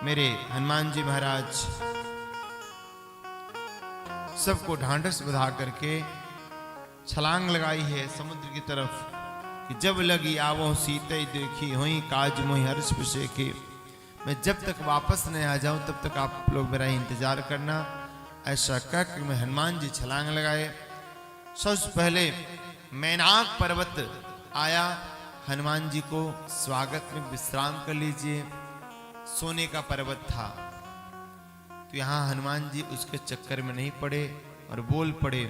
मेरे हनुमान जी महाराज सबको ढांढस बधा करके छलांग लगाई है समुद्र की तरफ कि जब लगी आवो सीते देखी हुई काज मोहि हर्ष पुषे के। मैं जब तक वापस नहीं आ जाऊं तब तक आप लोग मेरा इंतजार करना। ऐसा कह के मैं हनुमान जी छलांग लगाए। सबसे पहले मैनाक पर्वत आया। हनुमान जी को स्वागत में विश्राम कर लीजिए। सोने का पर्वत था तो यहाँ हनुमान जी उसके चक्कर में नहीं पड़े और बोल पड़े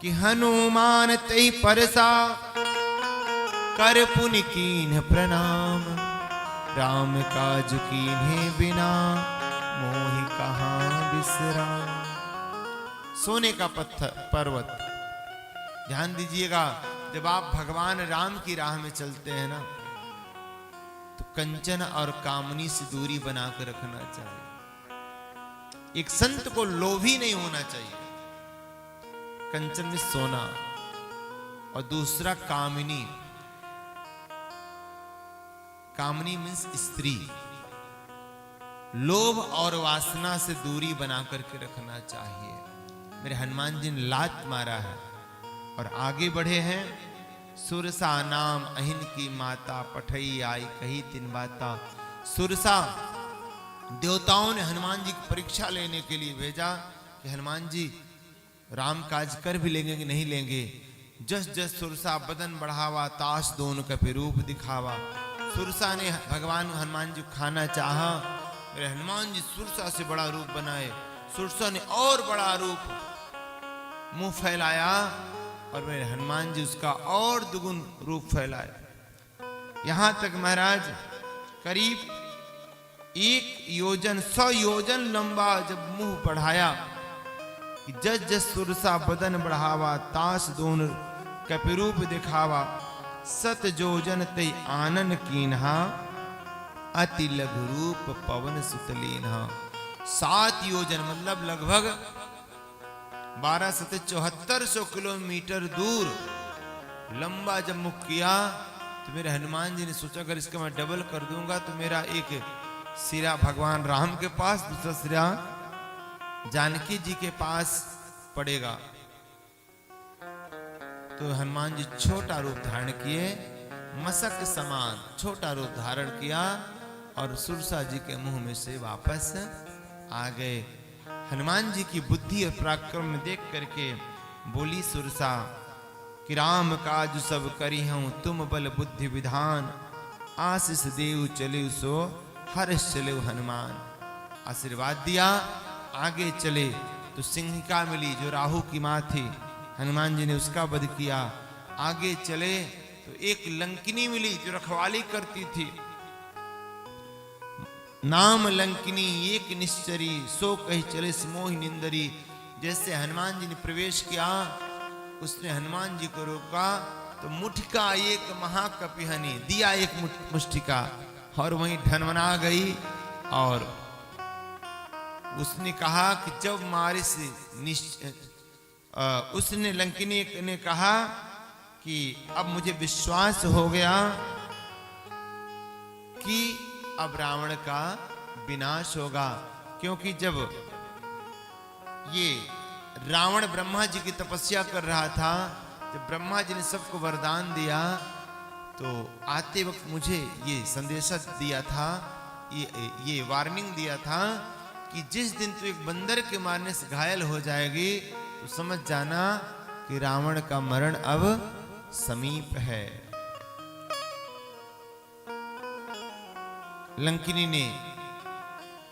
कि हनुमान तई परसा कर पुनि कीन्ह प्रणाम, राम काज कीन्हे बिना मोहि कहाँ विश्राम। सोने का पत्थर पर्वत। ध्यान दीजिएगा, जब आप भगवान राम की राह में चलते हैं ना तो कंचन और कामनी से दूरी बनाकर रखना चाहिए। एक संत को लोभी नहीं होना चाहिए। कंचन में सोना और दूसरा कामिनी। कामनी मीन्स स्त्री। लोभ और वासना से दूरी बना करके रखना चाहिए। मेरे हनुमान जी ने लात मारा है और आगे बढ़े हैं। सुरसा नाम अहिन की माता पठई आई कही तिन बाता। सुरसा देवताओं ने हनुमान जी की परीक्षा लेने के लिए भेजा कि हनुमान जी राम काज कर भी लेंगे कि नहीं लेंगे। जस जस सुरसा बदन बढ़ावा ताश दोनों का रूप दिखावा। सुरसा ने भगवान हनुमान जी को खाना चाहा। मेरे हनुमान जी सुरसा से बड़ा रूप बनाए। सुरसा ने और बड़ा रूप मुंह फैलाया और मेरे हनुमान जी उसका और दुगुन रूप फैलाए। यहां तक महाराज करीब 1 योजन 100 योजन लंबा जब मुंह बढ़ाया कि जस जस सुरसा बदन बढ़ावा ताश दोन कपिरूप दिखावा। 7 योजन तई आनन कीन्हा अति लघु रूप पवन सुतलीन्हा। 7 योजन मतलब लगभग 12,7400 किलोमीटर दूर लंबा जब मुख किया तो मेरे हनुमान जी ने सोचा अगर इसका मैं डबल कर दूंगा तो मेरा एक सिरा भगवान राम के पास, दूसरा सिरा जानकी जी के पास पड़ेगा। तो हनुमान जी छोटा रूप धारण किए, मशक समान छोटा रूप धारण किया और सुरसा जी के मुंह में से वापस आ गए। हनुमान जी की बुद्धि और पराक्रम में देख करके बोली सुरसा कि राम काज सब करी हूं तुम बल बुद्धि विधान। आशीष देव चले सो हर्ष चले हनुमान। आशीर्वाद दिया, आगे चले तो सिंहिका मिली जो राहु की मां थी। हनुमान जी ने उसका वध किया। आगे चले तो एक लंकिनी मिली जो रखवाली करती थी। नाम लंकिनी एक निश्चरी सो कही चले मोहि निंदरी। जैसे हनुमान जी ने प्रवेश किया उसने हनुमान जी को रोका तो मुठिका एक महाकपिहनी दिया, एक मुष्टिका और वहीं ढनमना गई। और उसने कहा कि जब मारे से उसने लंकिनी ने कहा कि अब मुझे विश्वास हो गया कि अब रावण का विनाश होगा। क्योंकि जब ये रावण ब्रह्मा जी की तपस्या कर रहा था, जब ब्रह्मा जी ने सबको वरदान दिया तो आते वक्त मुझे ये संदेशा दिया था, ये वार्निंग दिया था कि जिस दिन तू एक बंदर के मारने से घायल हो जाएगी तो समझ जाना कि रावण का मरण अब समीप है। लंकिनी ने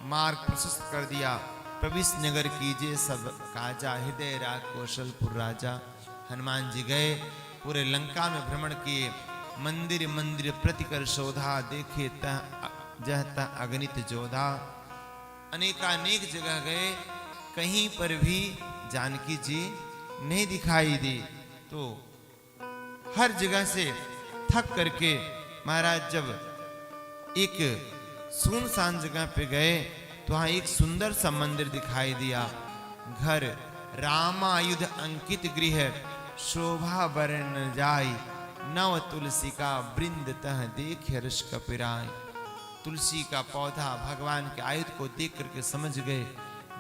मार्ग प्रशस्त कर दिया। प्रविश नगर कीजिए सब काजा हृदय राग कौशलपुर राजा। हनुमान जी गए, पूरे लंका में भ्रमण किए। मंदिर मंदिर प्रतिकर शोधा देखे तह जह तह अगणित जोधा। अनेकानेक जगह गए, कहीं पर भी जानकी जी नहीं दिखाई दी। तो हर जगह से थक करके महाराज जब एक सुनसान जगह पे गए तो वहां एक सुंदर सा मंदिर दिखाई दिया। घर रामायुध अंकित गृह शोभा वर्ण जाय। नव तुलसी का वृंद तह देख हर्ष कपिराय। तुलसी का पौधा भगवान के आयुध को देख करके समझ गए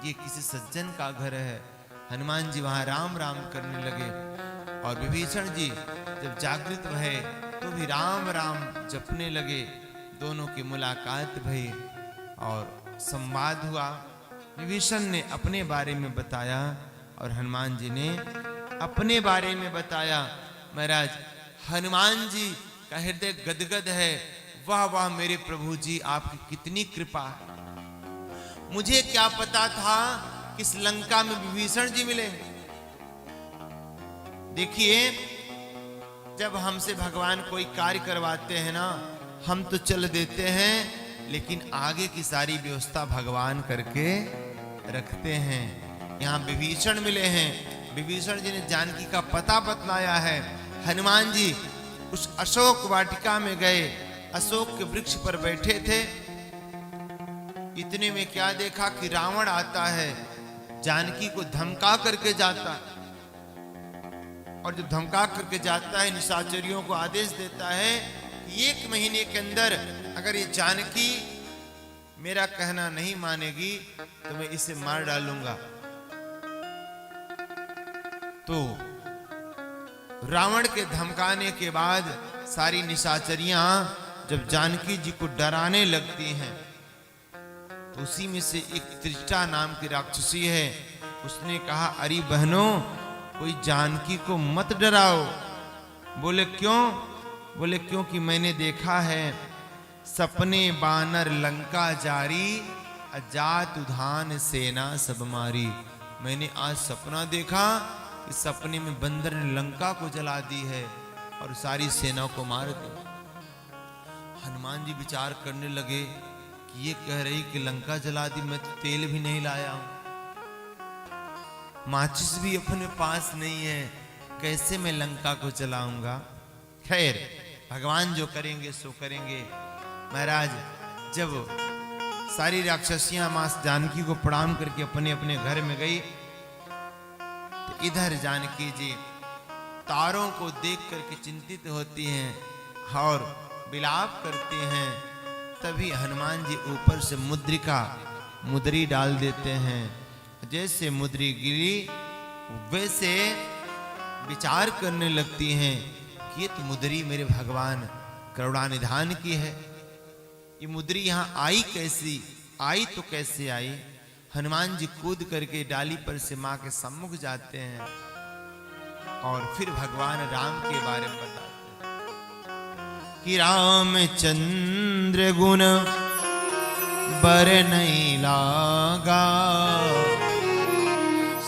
ये किसी सज्जन का घर है। हनुमान जी वहां राम राम करने लगे और विभीषण जी जब जागृत भये तो भी राम राम जपने लगे। दोनों की मुलाकात भई और संवाद हुआ। विभीषण ने अपने बारे में बताया और हनुमान जी ने अपने बारे में बताया। महाराज हनुमान जी का हृदय गदगद है। वाह वाह मेरे प्रभु जी, आपकी कितनी कृपा है। मुझे क्या पता था कि इस लंका में विभीषण जी मिले। देखिए जब हमसे भगवान कोई कार्य करवाते हैं ना, हम तो चल देते हैं, लेकिन आगे की सारी व्यवस्था भगवान करके रखते हैं। यहाँ विभीषण मिले हैं। विभीषण जी ने जानकी का पता बतलाया है। हनुमान जी उस अशोक वाटिका में गए, अशोक के वृक्ष पर बैठे थे। इतने में क्या देखा कि रावण आता है, जानकी को धमका करके जाता है। और जब धमका करके जाता है निशाचरियों को आदेश देता है कि 1 महीने के अंदर अगर ये जानकी मेरा कहना नहीं मानेगी तो मैं इसे मार डालूंगा। तो रावण के धमकाने के बाद सारी निशाचरियां जब जानकी जी को डराने लगती हैं तो उसी में से एक त्रिष्टा नाम की राक्षसी है। उसने कहा अरे बहनों, कोई जानकी को मत डराओ। बोले क्यों? बोले क्योंकि मैंने देखा है सपने बानर लंका जारी, अजात उधान सेना सब मारी। मैंने आज सपना देखा कि सपने में बंदर ने लंका को जला दी है और सारी सेना को मार दिया। हनुमान जी विचार करने लगे कि ये कह रही कि लंका जला दी, मैं तो तेल भी नहीं लाया हूं, माचिस भी अपने पास नहीं है, कैसे मैं लंका को जलाऊंगा। खैर भगवान जो करेंगे सो करेंगे। महाराज जब सारी राक्षसियां मां जानकी को प्रणाम करके अपने अपने घर में गई तो इधर जानकी जी तारों को देख करके चिंतित होती हैं और विलाप करते हैं। तभी हनुमान जी ऊपर से मुद्री डाल देते हैं। जैसे मुद्री गिरी वैसे विचार करने लगती हैं कि ये तो मुद्री मेरे भगवान करुणानिधान की है। ये मुद्री यहाँ आई कैसी आई? तो कैसे आई? हनुमान जी कूद करके डाली पर से मां के सम्मुख जाते हैं और फिर भगवान राम के बारे में बताते हैं कि रामचंद्र गुण बर नहीं लागा,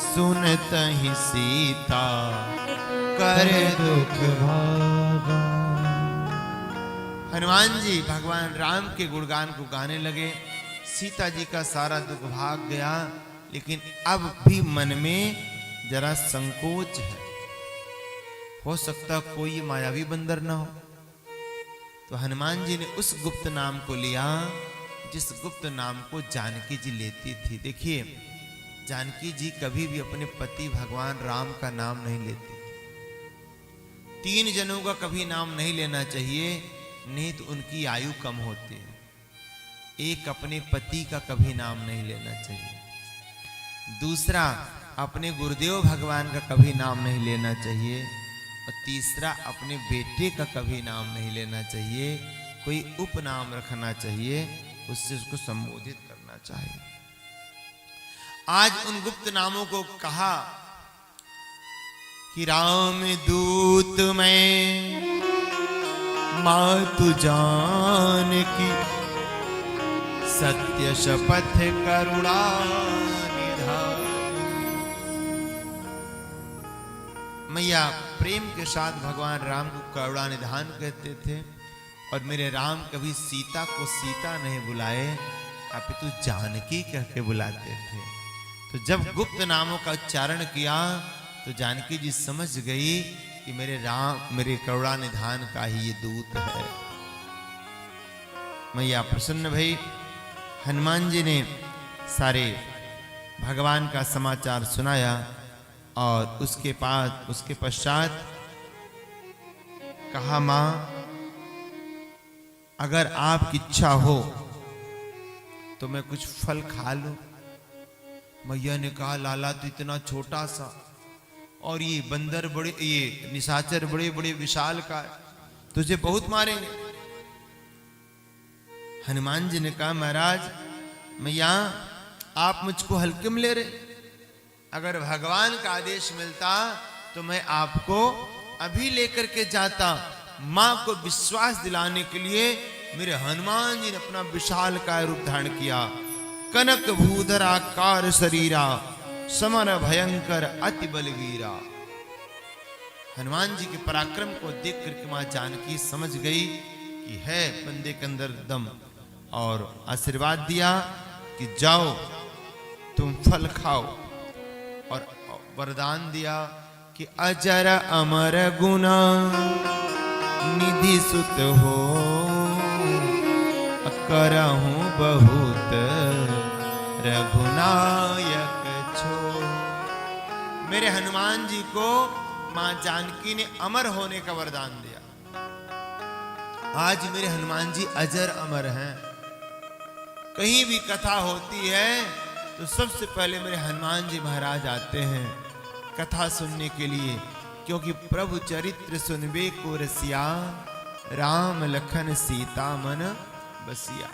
सुनत ही सीता कर दुख भागा। हनुमान जी भगवान राम के गुणगान को गाने लगे। सीता जी का सारा दुख भाग गया, लेकिन अब भी मन में जरा संकोच है। हो सकता कोई मायावी बंदर ना हो। तो हनुमान जी ने उस गुप्त नाम को लिया जिस गुप्त नाम को जानकी जी लेती थी। देखिए जानकी जी कभी भी अपने पति भगवान राम का नाम नहीं लेती थी। 3 जनों का कभी नाम नहीं लेना चाहिए, नहीं तो उनकी आयु कम होती है। एक अपने पति का कभी नाम नहीं लेना चाहिए। दूसरा अपने गुरुदेव भगवान का कभी नाम नहीं लेना चाहिए। और तीसरा अपने बेटे का कभी नाम नहीं लेना चाहिए। कोई उपनाम रखना चाहिए, उससे उसको संबोधित करना चाहिए। आज उन गुप्त नामों को कहा कि राम दूत में मातु जानकी, सत्य शपथ करुणा निधान। मैया प्रेम के साथ भगवान राम को करुणा निधान कहते थे। और मेरे राम कभी सीता को सीता नहीं बुलाए, अपितु जानकी कह के बुलाते थे। तो जब गुप्त नामों का उच्चारण किया तो जानकी जी समझ गई कि मेरे राम मेरे करुणा निधान का ही ये दूत है। मैया प्रसन्न भई। हनुमान जी ने सारे भगवान का समाचार सुनाया और उसके पश्चात कहा, मां अगर आपकी इच्छा हो तो मैं कुछ फल खा लूं। मैया ने कहा, लाला तो इतना छोटा सा, और ये बंदर बड़े, ये निशाचर बड़े बड़े विशाल का, तुझे बहुत मारेंगे। हनुमान जी ने कहा, महाराज मैया आप मुझको हल्के में ले रहे, अगर भगवान का आदेश मिलता तो मैं आपको अभी लेकर के जाता। मां को विश्वास दिलाने के लिए मेरे हनुमान जी ने अपना विशाल काय रूप धारण किया। कनक भूधर आकार शरीरा, समर भयंकर अति बलवीरा। हनुमान जी के पराक्रम को देख करके मां जानकी समझ गई कि है बंदे के अंदर दम, और आशीर्वाद दिया कि जाओ तुम फल खाओ, और वरदान दिया कि अजर अमर गुना निधि सुत हो, करहूं बहुत रघुनायक छो। मेरे हनुमान जी को मां जानकी ने अमर होने का वरदान दिया। आज मेरे हनुमान जी अजर अमर हैं। कहीं भी कथा होती है तो सबसे पहले मेरे हनुमान जी महाराज आते हैं कथा सुनने के लिए, क्योंकि प्रभु चरित्र सुनबे को रसिया, राम लखन सीता मन बसिया।